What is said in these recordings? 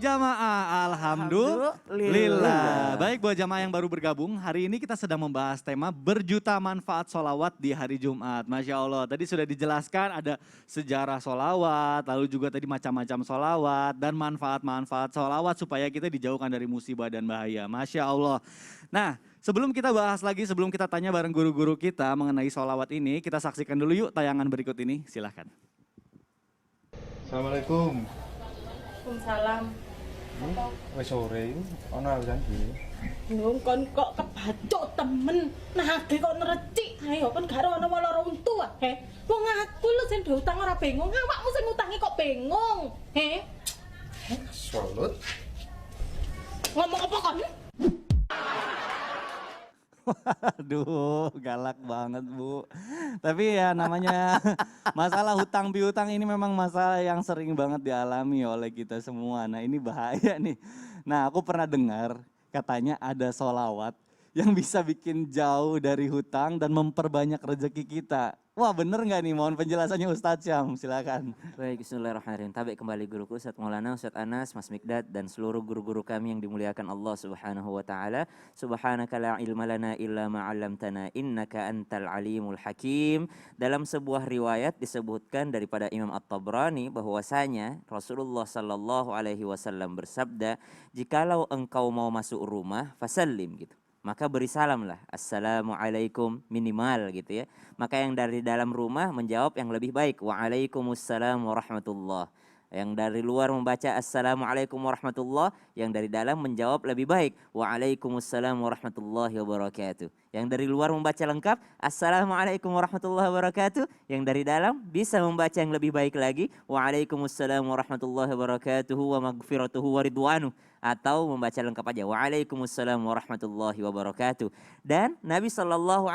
jamaah, alhamdulillah. Baik buat jamaah yang baru bergabung, hari ini kita sedang membahas tema berjuta manfaat solawat di hari Jumat. Masya Allah, tadi sudah dijelaskan ada sejarah solawat, lalu juga tadi macam-macam solawat dan manfaat-manfaat solawat supaya kita dijauhkan dari musibah dan bahaya. Masya Allah. Nah, sebelum kita bahas lagi, sebelum kita tanya bareng guru-guru kita mengenai solawat ini, kita saksikan dulu yuk tayangan berikut ini, silahkan. Assalamualaikum. Waalaikumsalam. Wis sore iku ana urusan iki. Wong kon kok kebacuk temen. Nage kok nerecik. Ayo kon gak ono loro untu he. Wong aku lho sing utang ora bingung, awakmu sing utangi kok bingung. He. Salut. Ngomong apa kon? Waduh, galak banget Bu. Tapi ya namanya masalah hutang piutang ini memang masalah yang sering banget dialami oleh kita semua. Nah ini bahaya nih. Nah aku pernah dengar katanya ada solawat yang bisa bikin jauh dari hutang dan memperbanyak rezeki kita. Wah bener nggak nih? Mohon penjelasannya Ustadz Syam, silakan. Baik, bismillahirrahmanirrahim. Tabi kembali guruku Ustadz Maulana, Ustadz Anas, Mas Mikdad dan seluruh guru-guru kami yang dimuliakan Allah Subhanahu wa taala. Subhanaka la ilma lana illa ma 'allamtana innaka antal alimul hakim. Dalam sebuah riwayat disebutkan daripada Imam At-Tabrani bahwasanya Rasulullah sallallahu alaihi wasallam bersabda, "Jikalau engkau mau masuk rumah, fasallim," gitu. Maka beri salam lah, assalamualaikum minimal gitu ya. Maka yang dari dalam rumah menjawab yang lebih baik, waalaikumsalam warahmatullah. Yang dari luar membaca assalamualaikum warahmatullah, yang dari dalam menjawab lebih baik, waalaikumsalam warahmatullahi wabarakatuh. Yang dari luar membaca lengkap, assalamualaikum warahmatullahi wabarakatuh. Yang dari dalam bisa membaca yang lebih baik lagi, waalaikumsalam warahmatullahi wabarakatuh wa maghfiratuhu wa ridwanuh. Atau membaca lengkap aja, waalaikumsalam warahmatullahi wabarakatuh. Dan Nabi SAW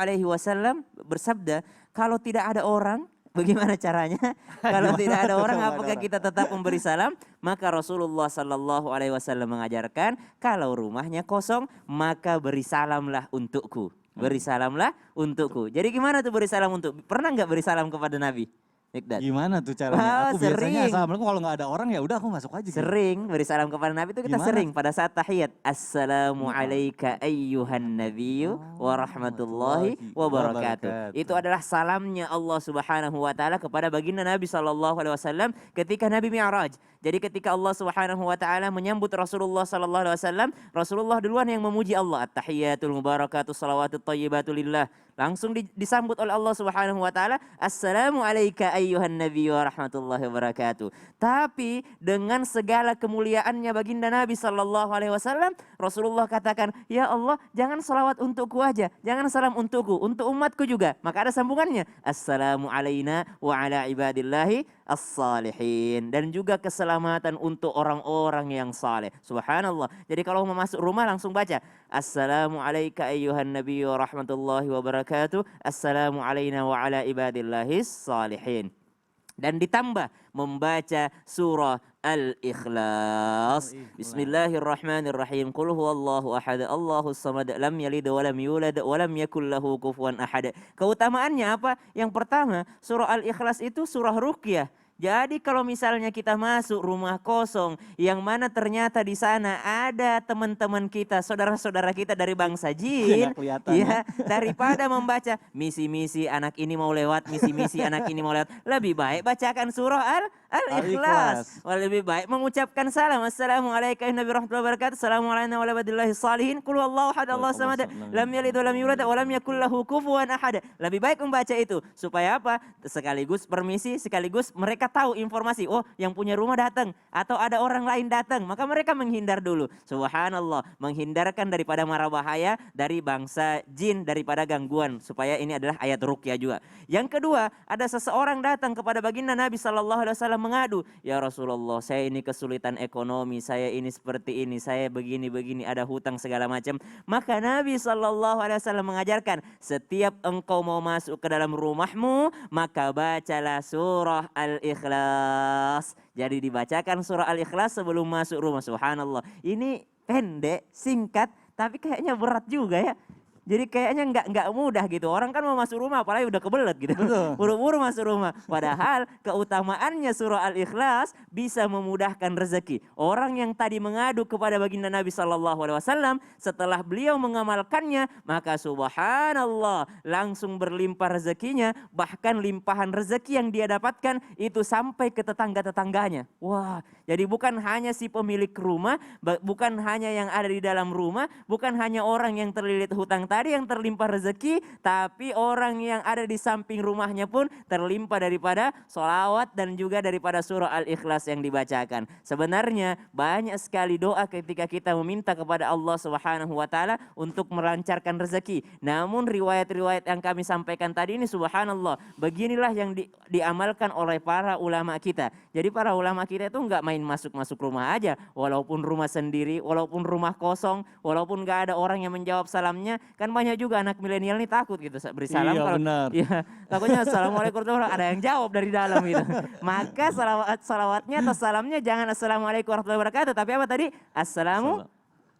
bersabda, kalau tidak ada orang, bagaimana caranya? Kalau tidak ada orang, apakah kita tetap memberi salam? Maka Rasulullah SAW mengajarkan, kalau rumahnya kosong, maka beri salamlah untukku. Beri salamlah untukku. Jadi gimana tuh beri salam untuk? Pernah nggak beri salam kepada Nabi? Mikdad. Gimana tuh caranya? Aku biasanya assalamualaikum, kalau nggak ada orang ya udah aku masuk aja. Sering beri salam kepada Nabi itu kita sering pada saat tahiyat. Assalamu alayka ayyuhan nabiyyu wa rahmatullahi wa barakatuh. Itu adalah salamnya Allah Subhanahu wa taala kepada baginda Nabi sallallahu alaihi wasallam ketika Nabi Mi'raj. Jadi ketika Allah Subhanahu wa taala menyambut Rasulullah sallallahu alaihi wasallam, Rasulullah duluan yang memuji Allah. At-tahiyatul mubarakatuh salawatut thayyibatu lillah. Langsung disambut oleh Allah Subhanahu wa taala, assalamu alayka ayyuhan nabiyyu wa rahmatullahi wabarakatuh. Tapi dengan segala kemuliaannya baginda Nabi sallallahu alaihi wasallam, Rasulullah katakan, "Ya Allah, jangan salawat untukku aja, jangan salam untukku, untuk umatku juga." Maka ada sambungannya, assalamu alayna wa ala ibadillahi as-salihin, dan juga keselamatan untuk orang-orang yang saleh. Subhanallah. Jadi kalau mau masuk rumah langsung baca, assalamu alayka ayyuhan nabiyyu wa rahmatullahi wabarakatuh. Assalamu alayna wa ala ibadillahis salihin. Dan ditambah membaca surah Al-Ikhlas. Bismillahirrahmanirrahim. Qul huwallahu ahad, Allahus samad, lam yalid wa lam yulad wa lam yakul lahu kufuwan ahad. Keutamaannya apa? Yang pertama, surah Al-Ikhlas itu surah ruqyah. Jadi kalau misalnya kita masuk rumah kosong yang mana ternyata di sana ada teman-teman kita, saudara-saudara kita dari bangsa jin, ya, daripada membaca misi-misi anak ini mau lewat, misi-misi anak ini mau lewat, lebih baik bacakan surah Al-Ikhlas. Lebih baik mengucapkan salam, assalamualaikum warahmatullahi wabarakatuh, assalamualaikum warahmatullahi wabarakatuh, qul huwallahu ahad, Allahu samad, lam yalid wa lam yulad wa lam yakul lahu kufuwan ahad. Lebih baik membaca itu supaya apa? Sekaligus permisi, sekaligus mereka tahu informasi, oh yang punya rumah datang atau ada orang lain datang, maka mereka menghindar dulu. Subhanallah, menghindarkan daripada mara bahaya dari bangsa jin, daripada gangguan, supaya ini adalah ayat ruqyah juga. Yang kedua, ada seseorang datang kepada baginda Nabi sallallahu alaihi wasallam mengadu, ya Rasulullah, saya ini kesulitan ekonomi, saya ini seperti ini, saya begini-begini, ada hutang segala macam. Maka Nabi sallallahu alaihi wasallam mengajarkan, setiap engkau mau masuk ke dalam rumahmu, maka bacalah surah Al-Ikhlas. Jadi dibacakan surah Al-Ikhlas sebelum masuk rumah. Subhanallah. Ini pendek, singkat, tapi kayaknya berat juga ya. Jadi kayaknya nggak mudah gitu. Orang kan mau masuk rumah apalagi udah kebelet gitu. Buru-buru masuk rumah. Padahal keutamaannya surah Al-Ikhlas bisa memudahkan rezeki. Orang yang tadi mengadu kepada baginda Nabi SAW setelah beliau mengamalkannya, maka subhanallah langsung berlimpah rezekinya. Bahkan limpahan rezeki yang dia dapatkan itu sampai ke tetangga-tetangganya. Wah, jadi bukan hanya si pemilik rumah, bukan hanya yang ada di dalam rumah, bukan hanya orang yang terlilit hutang tadi yang terlimpah rezeki, tapi orang yang ada di samping rumahnya pun terlimpah daripada sholawat dan juga daripada surah Al-Ikhlas yang dibacakan. Sebenarnya banyak sekali doa ketika kita meminta kepada Allah Subhanahu wa taala untuk melancarkan rezeki. Namun riwayat-riwayat yang kami sampaikan tadi ini subhanallah, beginilah yang diamalkan oleh para ulama kita. Jadi para ulama kita itu enggak main masuk-masuk rumah aja, walaupun rumah sendiri, walaupun rumah kosong, walaupun enggak ada orang yang menjawab salamnya. Kan banyak juga anak milenial nih takut gitu beri salam Iya, kalau benar. ya takutnya assalamualaikum warahmatullahi wabarakatuh, ada yang jawab dari dalam gitu. Maka salawatnya atau salamnya jangan assalamualaikum warahmatullahi wabarakatuh, tapi apa tadi? Assalamu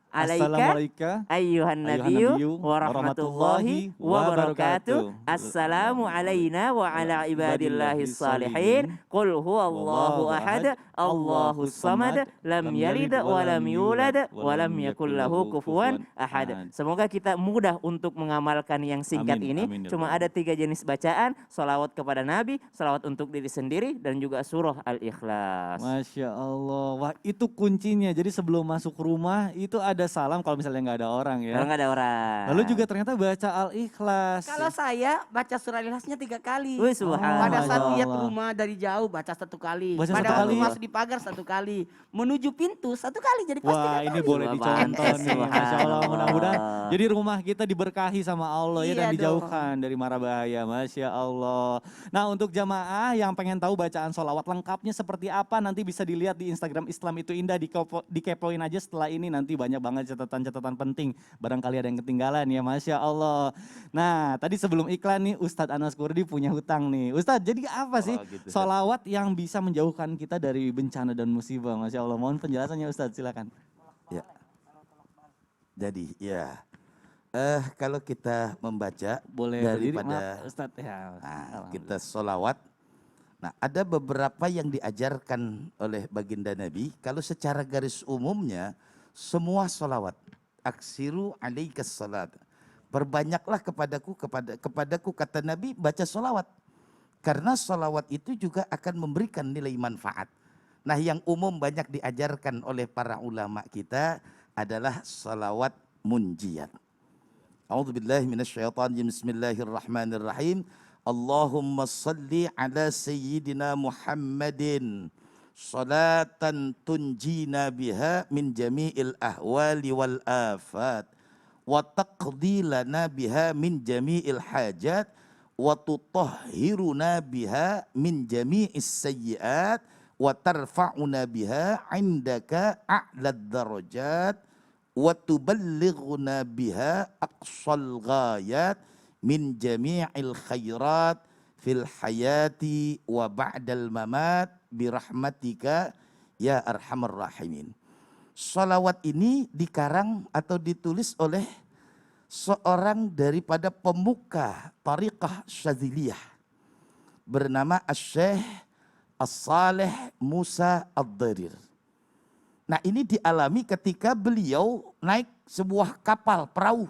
alaika ayyuhan nabiyyu wa rahmatullahi wa barakatuh. Assalamu alaina wa ala ibadillahis salihin. Qul huwallahu ahad, Allahus samad, lam yalid wa lam yulad wa lam yakul lahu kufuwan ahad. Semoga kita mudah untuk mengamalkan yang singkat ini. Cuma ada 3 jenis bacaan: sholawat kepada Nabi, sholawat untuk diri sendiri, dan juga surah Al-Ikhlas. Masya Allah, wah itu kuncinya. Jadi sebelum masuk rumah itu ada salam kalau misalnya nggak ada orang ya. Kalau nggak ada orang. Lalu juga ternyata baca Al-Ikhlas. Kalau saya baca surah Al-Ikhlasnya 3 kali. Wih, subhanallah. Pada saat Masya lihat Allah. rumah dari jauh baca 1 kali. Baca Pada 1 waktu kali. masuk di pagar 1 kali. Menuju pintu 1 kali. Jadi pasti Wah, 3 ini kali. boleh Wah, dicontoh pantes, nih. Masya Allah, mudah-mudahan. subhanallah. Jadi rumah kita diberkahi sama Allah ya, Iya dan dong. dijauhkan dari mara bahaya. Masya Allah. Nah, untuk jamaah yang pengen tahu bacaan sholawat lengkapnya seperti apa, nanti bisa dilihat di Instagram Islam Itu Indah, dikepoin aja setelah ini, nanti banyak banget catatan-catatan penting. Barangkali ada yang ketinggalan ya, Masya Allah. Nah, tadi sebelum iklan nih Ustadz Anas Kurdi punya hutang nih. Ustadz, jadi apa sih gitu. sholawat yang bisa menjauhkan kita dari bencana dan musibah? Masya Allah, mohon penjelasannya Ustadz, silakan. Ya. Jadi ya, kalau kita membaca Boleh berdiri, daripada maaf, Ustadz ya. kita sholawat, nah ada beberapa yang diajarkan oleh baginda Nabi. Kalau secara garis umumnya semua sholawat, aksiru alaikas salat, perbanyaklah kepadaku kata Nabi baca sholawat, karena sholawat itu juga akan memberikan nilai manfaat. Nah, yang umum banyak diajarkan oleh para ulama kita adalah sholawat munjiat. A'udzubillahi minasyaitonir rajim. Bismillahirrahmanirrahim. Allahumma salli ala sayyidina Muhammadin salatan tunjina biha min jami'il ahwali wal afat wa taqdi lana biha min jami'il hajat wa tutahhiruna biha min jami'is sayyiat wa tarfa'una biha indaka a'lad darajat wa tuballighuna biha aqsal ghayat min jami'il khairat fil hayati wa ba'dal mamat birahmatika ya arhamar rahimin. Salawat ini dikarang atau ditulis oleh seorang daripada pemuka tariqah Syadziliyah bernama Asy-Syaikh As-Saleh Musa Ad-Darir. Nah, ini dialami ketika beliau naik sebuah kapal perahu.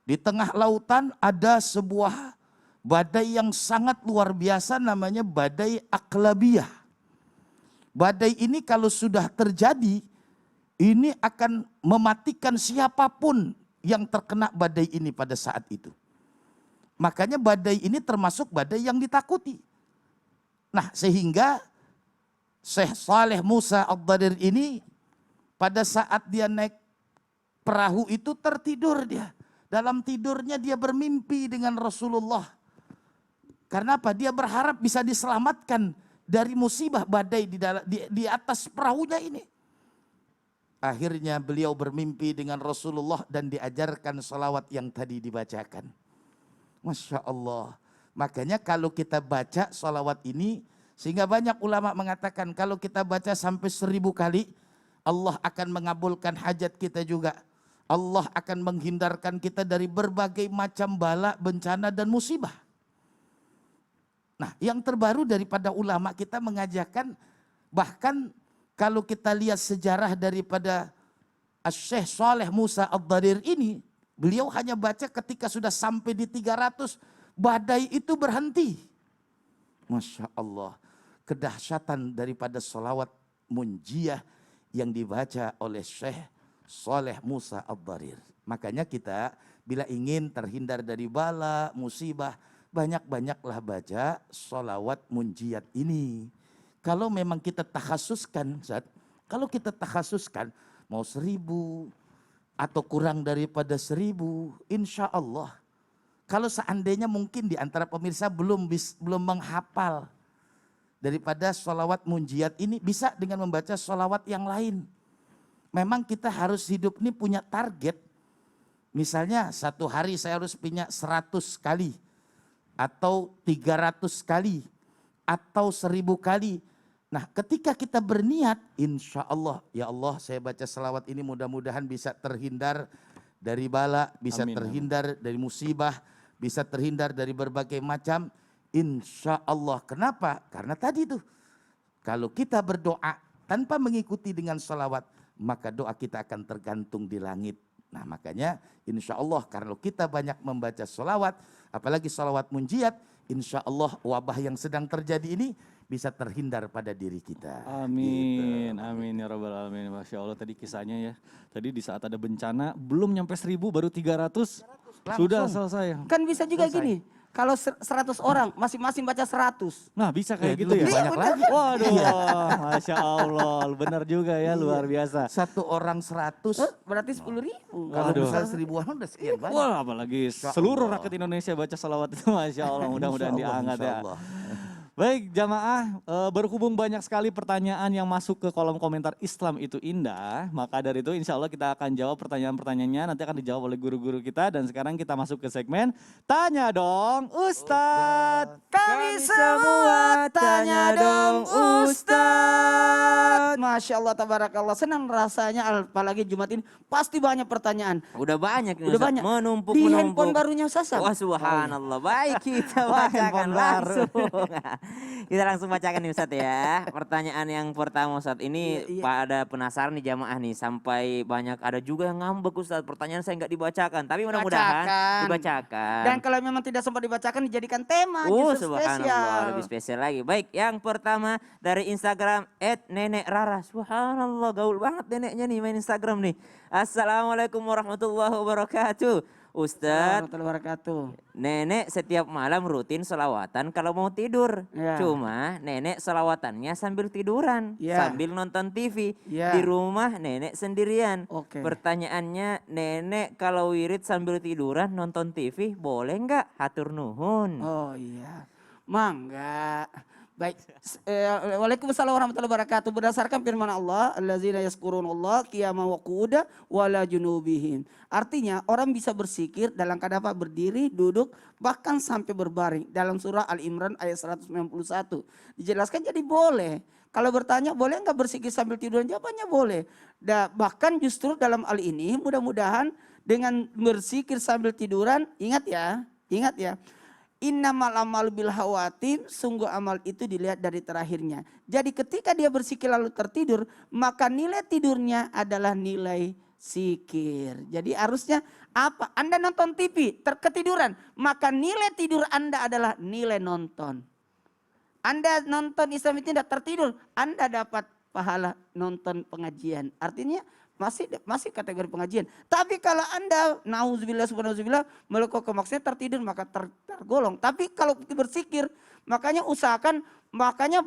Di tengah lautan ada sebuah badai yang sangat luar biasa, namanya badai Aqlabiyah. Badai ini kalau sudah terjadi, ini akan mematikan siapapun yang terkena badai ini pada saat itu. Makanya badai ini termasuk badai yang ditakuti. Nah, sehingga Syekh Saleh Musa Ad-Darir ini pada saat dia naik perahu itu tertidur dia. Dalam tidurnya dia bermimpi dengan Rasulullah. Karena apa? Dia berharap bisa diselamatkan dari musibah badai di atas perahunya ini. Akhirnya beliau bermimpi dengan Rasulullah dan diajarkan salawat yang tadi dibacakan. Masya Allah. Makanya kalau kita baca salawat ini, sehingga banyak ulama mengatakan kalau kita baca sampai 1000 kali, Allah akan mengabulkan hajat kita juga. Allah akan menghindarkan kita dari berbagai macam bala, bencana dan musibah. Nah, yang terbaru daripada ulama kita mengajarkan, bahkan kalau kita lihat sejarah daripada Syekh Saleh Musa Ad-Darir ini, beliau hanya baca ketika sudah sampai di 300, badai itu berhenti. Masya Allah, kedahsyatan daripada salawat munjiah yang dibaca oleh Syekh Saleh Musa Ad-Darir. Makanya kita bila ingin terhindar dari bala, musibah, banyak-banyaklah baca salawat munjiat ini. Kalau memang kita takhasuskan, Ustaz, kalau kita takhasuskan mau 1000 atau kurang daripada 1000, insya Allah. Kalau seandainya mungkin di antara pemirsa belum menghafal daripada salawat munjiat ini, bisa dengan membaca salawat yang lain. Memang kita harus hidup ini punya target. Misalnya satu hari saya harus punya 100 kali. Atau 300 kali. Atau 1000 kali. Nah, ketika kita berniat, insya Allah, ya Allah saya baca salawat ini mudah-mudahan bisa terhindar dari bala, bisa terhindar dari musibah, bisa terhindar dari berbagai macam. Insya Allah. Kenapa? Karena tadi tuh, kalau kita berdoa tanpa mengikuti dengan salawat, maka doa kita akan tergantung di langit. Nah makanya insya Allah kalau kita banyak membaca salawat, apalagi salawat munjiat, insya Allah wabah yang sedang terjadi ini bisa terhindar pada diri kita. Amin, amin ya rabbal alamin. Masya Allah tadi kisahnya ya. Tadi di saat ada bencana belum nyampe 1000 baru 300 sudah selesai. Kan bisa juga gini, kalau 100 orang masing-masing baca 100. Nah bisa kayak gitu lebih ya. banyak lagi. Waduh, Masya Allah, benar juga ya, luar biasa. Satu orang 100, Berarti 10.000. kalau Waduh. misalnya 1000 orang udah sekian banyak. Wah apalagi seluruh rakyat Indonesia baca salawat itu, Masya Allah, mudah-mudahan Insya Allah, diangkat insya ya. Allah. Baik jamaah, berhubung banyak sekali pertanyaan yang masuk ke kolom komentar Islam itu indah, maka dari itu insya Allah kita akan jawab pertanyaan-pertanyaannya, nanti akan dijawab oleh guru-guru kita. Dan sekarang kita masuk ke segmen Tanya Dong Ustadz. Kami semua tanya dong Ustadz. Masya Allah, tabarakallah. Senang rasanya apalagi Jumat ini pasti banyak pertanyaan. Udah banyak nih Udah Ustaz. banyak. Menumpuk Di menumpuk. handphone barunya Sasa. Wah subhanallah. Baik kita Wah, bacakan handphone baru. langsung. Kita langsung bacakan nih Ustadz ya. Pertanyaan yang pertama Ustadz ini Iya, iya. pada penasaran nih jamaah nih. Sampai banyak ada juga yang ngambek Ustadz. Pertanyaan saya nggak dibacakan. Tapi mudah-mudahan Bacakan. dibacakan. Dan kalau memang tidak sempat dibacakan dijadikan tema justru Subhanallah, spesial. lebih spesial lagi. Baik, yang pertama dari Instagram @nenek_rara. Subhanallah, gaul banget neneknya nih main Instagram nih. Assalamualaikum warahmatullahi wabarakatuh. Ustadz, Warahmatullahi wabarakatuh. nenek setiap malam rutin selawatan kalau mau tidur. Ya. Cuma nenek selawatannya sambil tiduran, Ya. sambil nonton TV. Ya. Di rumah nenek sendirian. Oke. Pertanyaannya, nenek kalau wirid sambil tiduran nonton TV boleh nggak? Hatur nuhun. Oh iya, mangga. Baik, Waalaikumsalam warahmatullahi wabarakatuh. Berdasarkan firman Allah, allazina yazkurunallah qiyaman wa qu'udan wa la junubihim. Artinya orang bisa bersikir dalam keadaan apa? Berdiri, duduk, bahkan sampai berbaring. Dalam surah Al-Imran ayat 191. Dijelaskan jadi boleh. Kalau bertanya boleh nggak bersikir sambil tiduran? Jawabannya boleh. Bahkan justru dalam hal ini mudah-mudahan dengan bersikir sambil tiduran, ingat ya. Innamal amal bil hawatim, sungguh amal itu dilihat dari terakhirnya. Jadi ketika dia bersikir lalu tertidur, maka nilai tidurnya adalah nilai sikir. Jadi harusnya apa? Anda nonton TV, ketiduran, maka nilai tidur Anda adalah nilai nonton. Anda nonton Islam itu tidak tertidur, Anda dapat pahala nonton pengajian. Artinya masih kategori pengajian. Tapi kalau Anda nauzubillah subhanallahi melakukan maksudnya tertidur maka tergolong. Tapi kalau bersikir makanya usahakan, makanya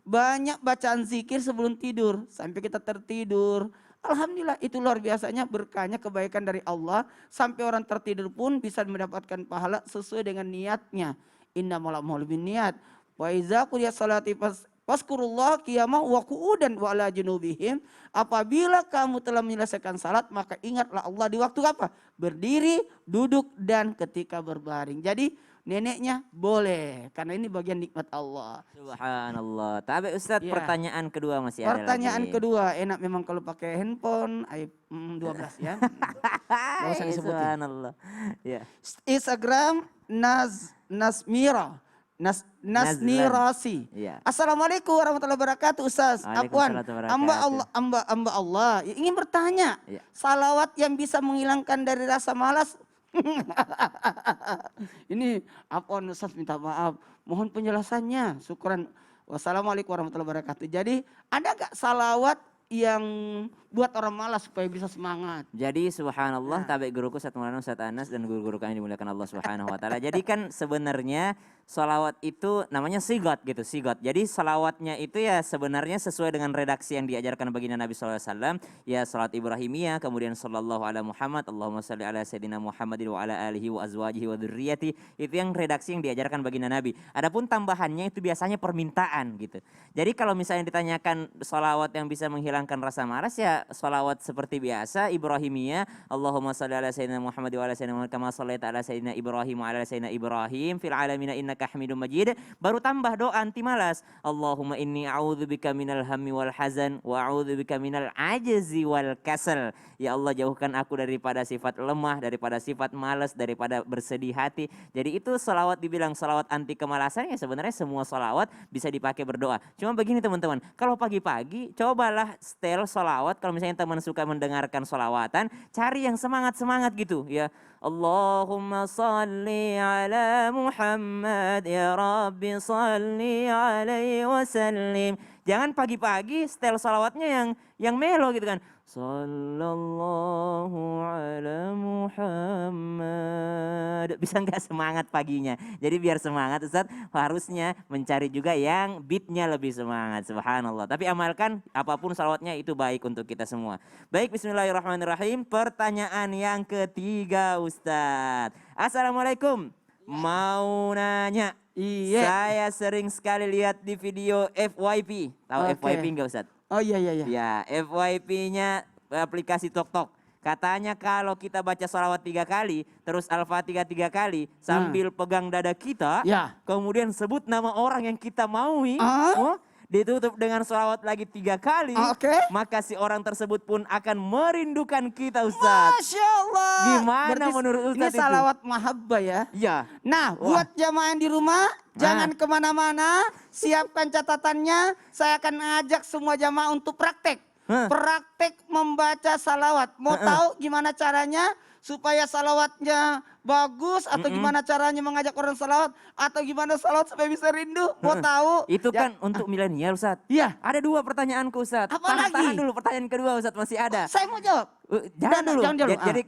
banyak bacaan zikir sebelum tidur sampai kita tertidur. Alhamdulillah itu luar biasanya berkahnya kebaikan dari Allah sampai orang tertidur pun bisa mendapatkan pahala sesuai dengan niatnya. Innamal a'malu binniyat. Wa idza qudiyas salati Waskurullah qiyamah wa qu'udan wa ala junubihim. Apabila kamu telah menyelesaikan salat, maka ingatlah Allah di waktu apa? Berdiri, duduk, dan ketika berbaring. Jadi neneknya boleh, karena ini bagian nikmat Allah. Subhanallah. Tapi Ustadz, Iya. pertanyaan kedua masih ada Pertanyaan lagi. kedua, enak memang kalau pakai handphone, 12 ya. Gak usah disebutin. Subhanallah. Ya. Instagram Nasmira. Nasnirasi. Iya. Assalamualaikum warahmatullahi wabarakatuh Ustaz. Afwan, Waalaikumsalam amba warahmatullahi Allah, amba Allah ingin bertanya, Iya. salawat yang bisa menghilangkan dari rasa malas. Ini afwan Ustaz, minta maaf. Mohon penjelasannya. Syukran. Wassalamualaikum warahmatullahi wabarakatuh. Jadi ada gak salawat yang buat orang malas supaya bisa semangat? Jadi subhanallah, tabe guruku Ustaz Maulana Ustaz Anas dan guru-guru kami dimuliakan Allah Subhanahu wa taala. Jadi kan sebenarnya salawat itu namanya sigot gitu, sigot. Jadi salawatnya itu ya sebenarnya sesuai dengan redaksi yang diajarkan baginda Nabi SAW. Ya salat Ibrahimiyah, kemudian sallallahu ala Muhammad, Allahumma salli ala sayyidina Muhammadin wa ala alihi wa azwajihi wa dzurriyyati. Itu yang redaksi yang diajarkan baginda Nabi. Adapun tambahannya itu biasanya permintaan gitu. Jadi kalau misalnya ditanyakan salawat yang bisa menghilangkan rasa malas, ya salawat seperti biasa Ibrahimiyah, Allahumma salli ala sayyidina Muhammad wa ala sayyidina Muhammad kama shallaita ala sayyidina Ibrahim wa ala sayyidina Ibrahim fil alamin innaka Hamidum Majid. Baru tambah doa anti malas. Allahumma inni a'udzubika minal hammi wal hazan wa a'udzubika minal ajzi wal kasal. Ya Allah, jauhkan aku daripada sifat lemah, daripada sifat malas, daripada bersedih hati. Jadi itu salawat dibilang salawat anti kemalasan, ya sebenarnya semua salawat bisa dipakai berdoa. Cuma begini teman-teman, kalau pagi-pagi cobalah setel salawat. Kalau misalnya teman suka mendengarkan salawatan, cari yang semangat-semangat gitu ya. Allahumma salli ala Muhammad ya Rabbi salli alaihi wasallim. Jangan pagi-pagi setel salawatnya yang melo gitu kan. Sallallahu ala Muhammad. Bisa nggak semangat paginya? Jadi biar semangat Ustaz, harusnya mencari juga yang beatnya lebih semangat. Subhanallah. Tapi amalkan apapun salawatnya, itu baik untuk kita semua. Baik, bismillahirrahmanirrahim. Pertanyaan yang ketiga Ustaz. Assalamualaikum. Mau nanya. Iya. Saya sering sekali lihat di video FYP. Tahu Oke. FYP nggak Ustaz? Oh iya. Ya, FYP-nya aplikasi TokTok. Katanya kalau kita baca salawat 3 kali, terus Al-Fatihah 3 kali, sambil pegang dada kita, Ya. kemudian sebut nama orang yang kita maui, ditutup dengan salawat lagi 3 kali, Oke. maka si orang tersebut pun akan merindukan kita Ustaz. Masya Allah. Gimana Berarti menurut Ustaz ini itu? salawat mahabbah ya. Iya. Nah, Wah. buat jamaah yang di rumah, jangan kemana-mana, siapkan catatannya. Saya akan ngajak semua jamaah untuk praktek. Praktek membaca salawat. Mau tahu gimana caranya supaya salawatnya bagus, atau gimana caranya mengajak orang salawat, atau gimana salawat supaya bisa rindu? Mau tahu? Itu Ya. kan untuk milenial Ustaz. Iya. Ada 2 pertanyaanku Ustaz. Apa lagi? Tahan dulu, pertanyaan kedua Ustaz masih ada. Saya mau jawab. Jangan dulu. Jangan dulu. Jadi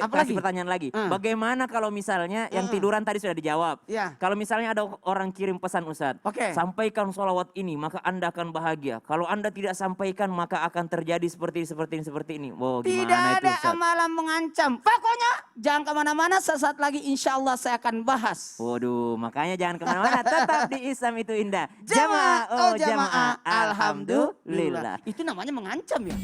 Apa kasih lagi? pertanyaan lagi. Ah. Bagaimana kalau misalnya yang tiduran tadi sudah dijawab. Iya. Kalau misalnya ada orang kirim pesan Ustaz. Oke. Sampaikan sholawat ini maka Anda akan bahagia. Kalau Anda tidak sampaikan maka akan terjadi seperti ini. Wow, Tidak gimana itu ada Ustaz? amalan mengancam. Pokoknya jangan kemana-mana, sesaat lagi insya Allah saya akan bahas. Waduh, makanya jangan kemana-mana. Tetap di Islam itu indah. Jamaah, Jamaah, Alhamdulillah. Alhamdulillah. Itu namanya mengancam ya.